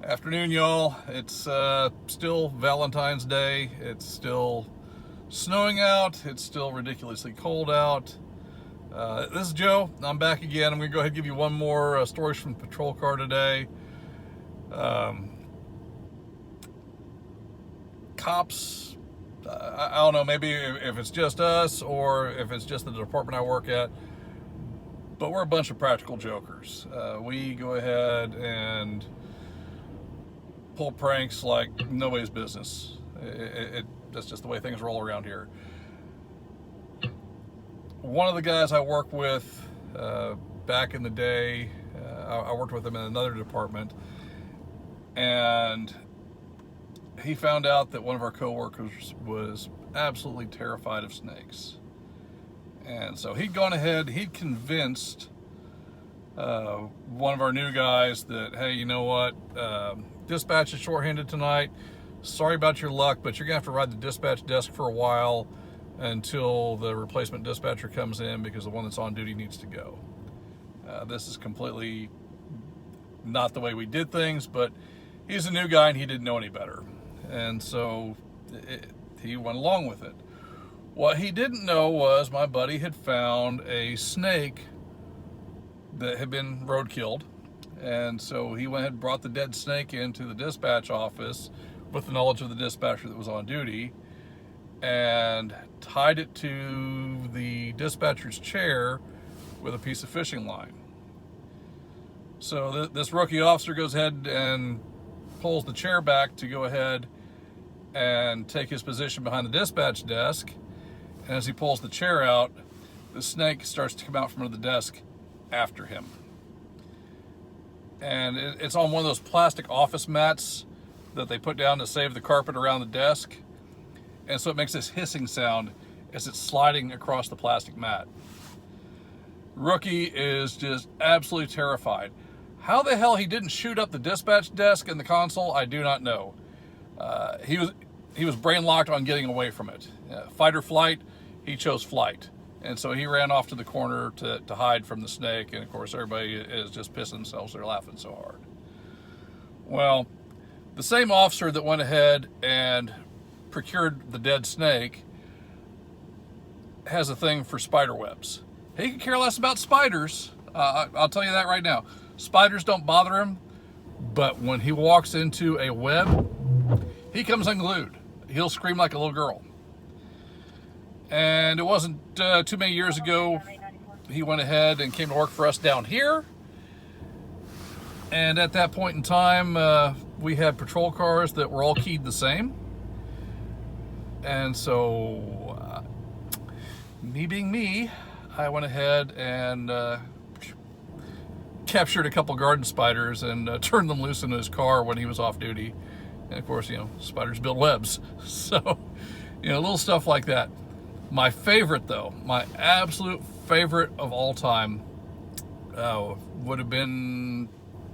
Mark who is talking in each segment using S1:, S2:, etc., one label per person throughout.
S1: Afternoon, y'all. It's still Valentine's Day. It's still snowing out. It's still ridiculously cold out. This is Joe. I'm back again. I'm going to go ahead and give you one more stories from the patrol car today. Cops, I don't know, maybe if it's just us or if it's just the department I work at, but we're a bunch of practical jokers. We go ahead and pull pranks like nobody's business. That's just the way things roll around here. One of the guys I work with back in the day, I worked with him in another department, and he found out that one of our coworkers was absolutely terrified of snakes. And so he'd gone ahead, he'd convinced one of our new guys that, hey, you know what, dispatch is shorthanded tonight. Sorry about your luck, but you're gonna have to ride the dispatch desk for a while until the replacement dispatcher comes in because the one that's on duty needs to go. This is completely not the way we did things, but he's a new guy and he didn't know any better. And so he went along with it. What he didn't know was my buddy had found a snake that had been roadkilled. And so he went ahead and brought the dead snake into the dispatch office with the knowledge of the dispatcher that was on duty and tied it to the dispatcher's chair with a piece of fishing line. So this rookie officer goes ahead and pulls the chair back to go ahead and take his position behind the dispatch desk. And as he pulls the chair out, the snake starts to come out from under the desk after him. And it's on one of those plastic office mats that they put down to save the carpet around the desk. And so it makes this hissing sound as it's sliding across the plastic mat. Rookie is just absolutely terrified. How the hell he didn't shoot up the dispatch desk in the console, I do not know. He was brain locked on getting away from it. Fight or flight, he chose flight. And so he ran off to the corner to hide from the snake. And of course, everybody is just pissing themselves. They're laughing so hard. Well, the same officer that went ahead and procured the dead snake has a thing for spider webs. He could care less about spiders. I'll tell you that right now. Spiders don't bother him. But when he walks into a web, he comes unglued. He'll scream like a little girl. And it wasn't too many years ago, he went ahead and came to work for us down here. And at that point in time, we had patrol cars that were all keyed the same. And so, me being me, I went ahead and captured a couple garden spiders and turned them loose in his car when he was off duty. And of course, spiders build webs. So, little stuff like that. My favorite, though, my absolute favorite of all time would have been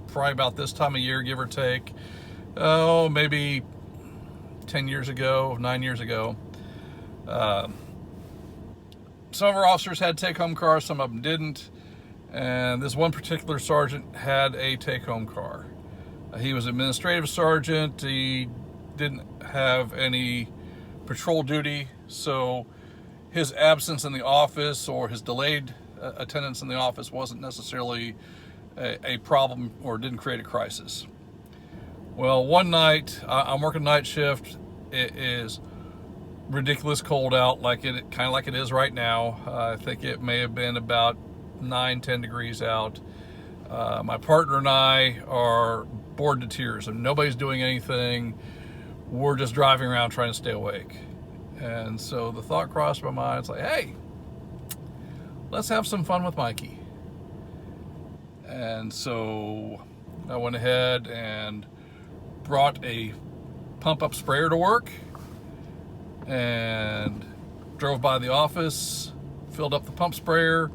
S1: probably about this time of year, give or take. Maybe 10 years ago, 9 years ago. Some of our officers had take-home cars, some of them didn't. And this one particular sergeant had a take-home car. He was an administrative sergeant. He didn't have any patrol duty, so his absence in the office or his delayed attendance in the office wasn't necessarily a problem or didn't create a crisis. Well, one night, I'm working night shift. It is ridiculous cold out, kind of like it is right now. I think it may have been about 9-10 degrees out. My partner and I are bored to tears and nobody's doing anything. We're just driving around trying to stay awake. And so the thought crossed my mind, it's like, hey, let's have some fun with Mikey. And so I went ahead and brought a pump-up sprayer to work and drove by the office, filled up the pump sprayer,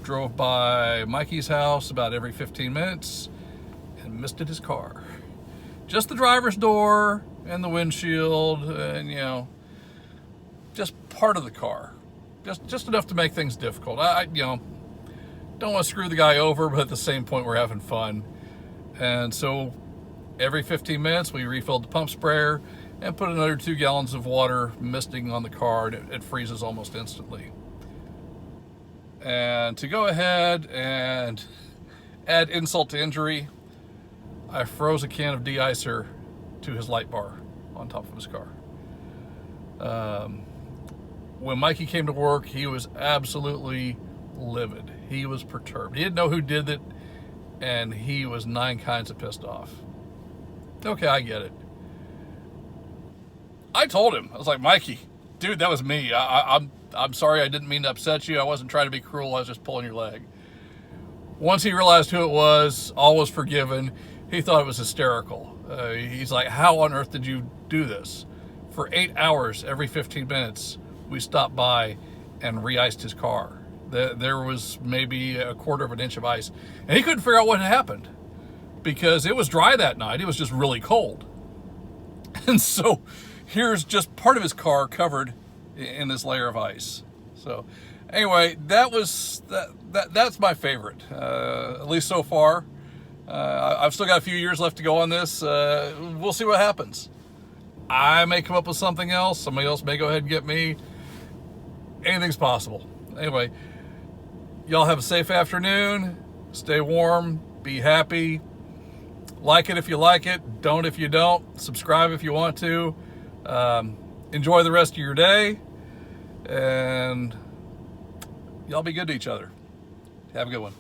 S1: drove by Mikey's house about every 15 minutes and misted his car. Just the driver's door and the windshield and, just part of the car. Just enough to make things difficult. I don't want to screw the guy over, but at the same point we're having fun. And so Every 15 minutes, we refilled the pump sprayer and put another 2 gallons of water misting on the car, and it freezes almost instantly. And to go ahead and add insult to injury, I froze a can of de-icer to his light bar on top of his car. When Mikey came to work, he was absolutely livid. He was perturbed. He didn't know who did it, and he was 9 kinds of pissed off. Okay, I get it. I told him, I was like, Mikey, dude, that was me. I'm sorry, I didn't mean to upset you. I wasn't trying to be cruel. I was just pulling your leg. Once he realized who it was, all was forgiven. He thought it was hysterical. He's like, how on earth did you do this? For 8 hours, every 15 minutes, we stopped by and re-iced his car. There was maybe a 1/4 of an inch of ice. And he couldn't figure out what had happened because it was dry that night. It was just really cold. And so here's just part of his car covered in this layer of ice. So anyway, that's my favorite, at least so far. I've still got a few years left to go on this. We'll see what happens. I may come up with something else. Somebody else may go ahead and get me. Anything's possible. Anyway, y'all have a safe afternoon. Stay warm. Be happy. Like it if you like it. Don't if you don't. Subscribe if you want to. Enjoy the rest of your day. And y'all be good to each other. Have a good one.